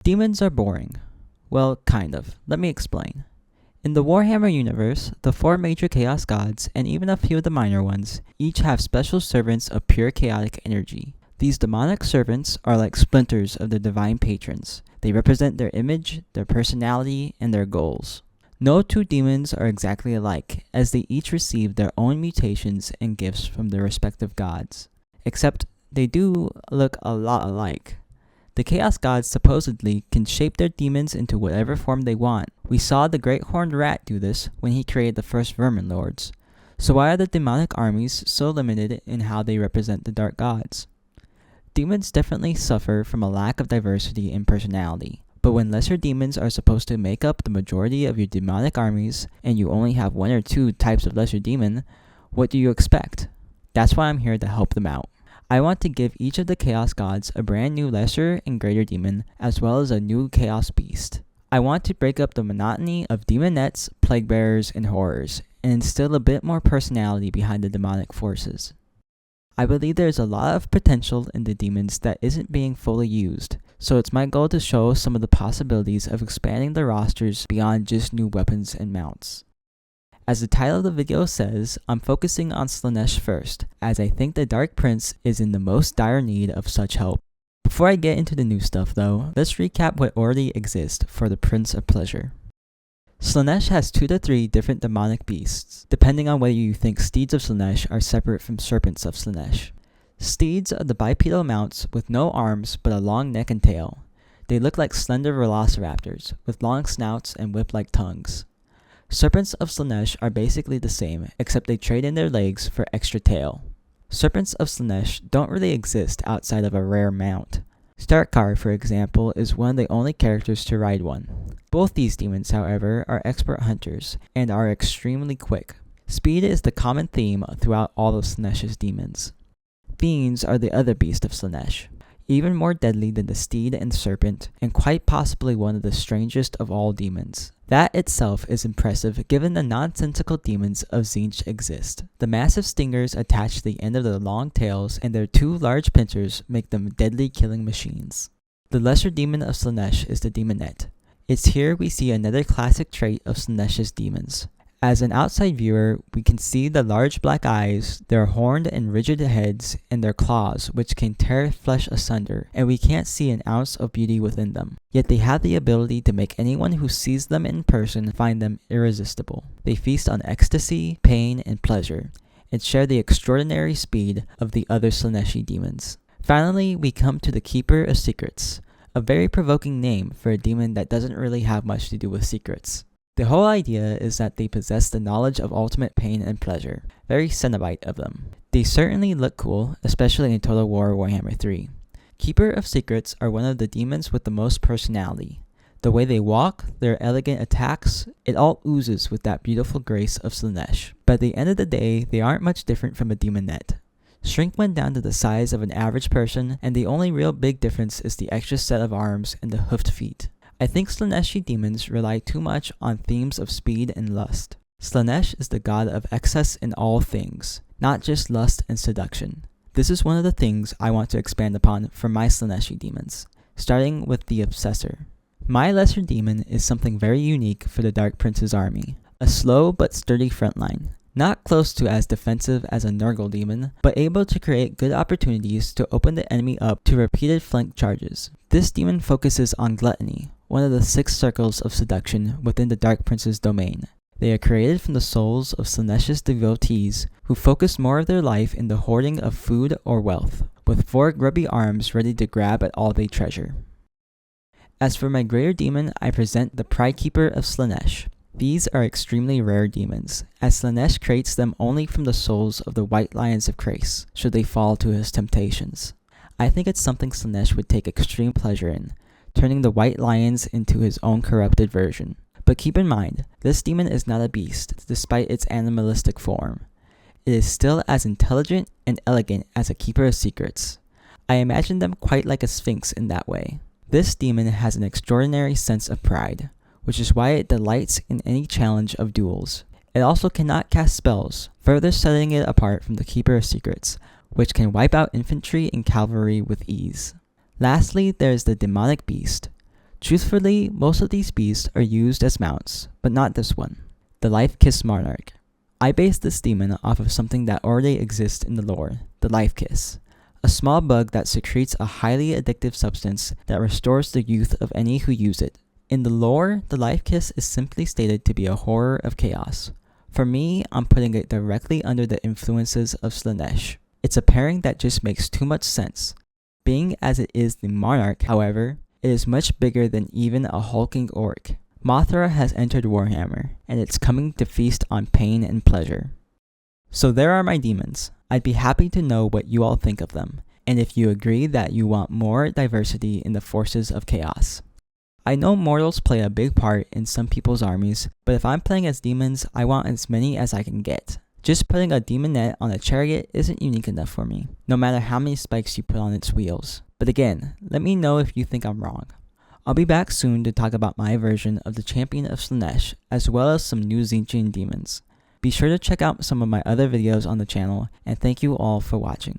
Demons are boring. Well, kind of. Let me explain. In the Warhammer universe, the 4 major chaos gods, and even a few of the minor ones, each have special servants of pure chaotic energy. These demonic servants are like splinters of the divine patrons. They represent their image, their personality, and their goals. No two demons are exactly alike, as they each receive their own mutations and gifts from their respective gods. Except they do look a lot alike. The Chaos Gods supposedly can shape their demons into whatever form they want. We saw the Great Horned Rat do this when he created the first Vermin Lords. So why are the demonic armies so limited in how they represent the Dark Gods? Demons definitely suffer from a lack of diversity in personality. But when lesser demons are supposed to make up the majority of your demonic armies, and you only have 1 or 2 types of lesser demon, what do you expect? That's why I'm here to help them out. I want to give each of the Chaos Gods a brand new lesser and greater demon, as well as a new Chaos Beast. I want to break up the monotony of demonettes, plague bearers, and horrors, and instill a bit more personality behind the demonic forces. I believe there is a lot of potential in the demons that isn't being fully used, so it's my goal to show some of the possibilities of expanding the rosters beyond just new weapons and mounts. As the title of the video says, I'm focusing on Slaanesh first, as I think the Dark Prince is in the most dire need of such help. Before I get into the new stuff though, let's recap what already exists for the Prince of Pleasure. Slaanesh has 2 to 3 different demonic beasts, depending on whether you think Steeds of Slaanesh are separate from Serpents of Slaanesh. Steeds are the bipedal mounts with no arms but a long neck and tail. They look like slender velociraptors, with long snouts and whip-like tongues. Serpents of Slaanesh are basically the same, except they trade in their legs for extra tail. Serpents of Slaanesh don't really exist outside of a rare mount. Starkar, for example, is one of the only characters to ride one. Both these demons, however, are expert hunters, and are extremely quick. Speed is the common theme throughout all of Slaanesh's demons. Fiends are the other beast of Slaanesh, even more deadly than the steed and serpent, and quite possibly one of the strangest of all demons. That itself is impressive given the nonsensical demons of Tzeentch exist. The massive stingers attached to the end of their long tails and their 2 large pincers make them deadly killing machines. The lesser demon of Slaanesh is the demonette. It's here we see another classic trait of Slaanesh's demons. As an outside viewer, we can see the large black eyes, their horned and rigid heads, and their claws which can tear flesh asunder, and we can't see an ounce of beauty within them. Yet they have the ability to make anyone who sees them in person find them irresistible. They feast on ecstasy, pain, and pleasure, and share the extraordinary speed of the other Slaaneshi demons. Finally, we come to the Keeper of Secrets, a very provoking name for a demon that doesn't really have much to do with secrets. The whole idea is that they possess the knowledge of ultimate pain and pleasure. Very Cenobite of them. They certainly look cool, especially in Total War Warhammer 3. Keeper of Secrets are one of the demons with the most personality. The way they walk, their elegant attacks, it all oozes with that beautiful grace of Slaanesh. But at the end of the day, they aren't much different from a demonette. Shrink one down to the size of an average person, and the only real big difference is the extra set of arms and the hoofed feet. I think Slaaneshi demons rely too much on themes of speed and lust. Slaanesh is the god of excess in all things, not just lust and seduction. This is one of the things I want to expand upon for my Slaaneshi demons, starting with the Obsessor. My lesser demon is something very unique for the Dark Prince's army, a slow but sturdy frontline. Not close to as defensive as a Nurgle demon, but able to create good opportunities to open the enemy up to repeated flank charges. This demon focuses on gluttony, one of the 6 circles of seduction within the Dark Prince's domain. They are created from the souls of Slaanesh's devotees who focus more of their life in the hoarding of food or wealth, with 4 grubby arms ready to grab at all they treasure. As for my greater demon, I present the Pride Keeper of Slaanesh. These are extremely rare demons, as Slaanesh creates them only from the souls of the White Lions of Chrace, should they fall to his temptations. I think it's something Slaanesh would take extreme pleasure in, turning the White Lions into his own corrupted version. But keep in mind, this demon is not a beast, despite its animalistic form. It is still as intelligent and elegant as a Keeper of Secrets. I imagine them quite like a Sphinx in that way. This demon has an extraordinary sense of pride, which is why it delights in any challenge of duels. It also cannot cast spells, further setting it apart from the Keeper of Secrets, which can wipe out infantry and cavalry with ease. Lastly, there is the Demonic Beast. Truthfully, most of these beasts are used as mounts, but not this one, the Life Kiss Monarch. I based this demon off of something that already exists in the lore, the Life Kiss, a small bug that secretes a highly addictive substance that restores the youth of any who use it. In the lore, the Life Kiss is simply stated to be a horror of chaos. For me, I'm putting it directly under the influences of Slaanesh. It's a pairing that just makes too much sense. Being as it is the Monarch, however, it is much bigger than even a hulking orc. Mothra has entered Warhammer, and it's coming to feast on pain and pleasure. So there are my demons. I'd be happy to know what you all think of them, and if you agree that you want more diversity in the forces of chaos. I know mortals play a big part in some people's armies, but if I'm playing as demons, I want as many as I can get. Just putting a demonette on a chariot isn't unique enough for me, no matter how many spikes you put on its wheels. But again, let me know if you think I'm wrong. I'll be back soon to talk about my version of the Champion of Slaanesh, as well as some new Tzeentchian demons. Be sure to check out some of my other videos on the channel, and thank you all for watching.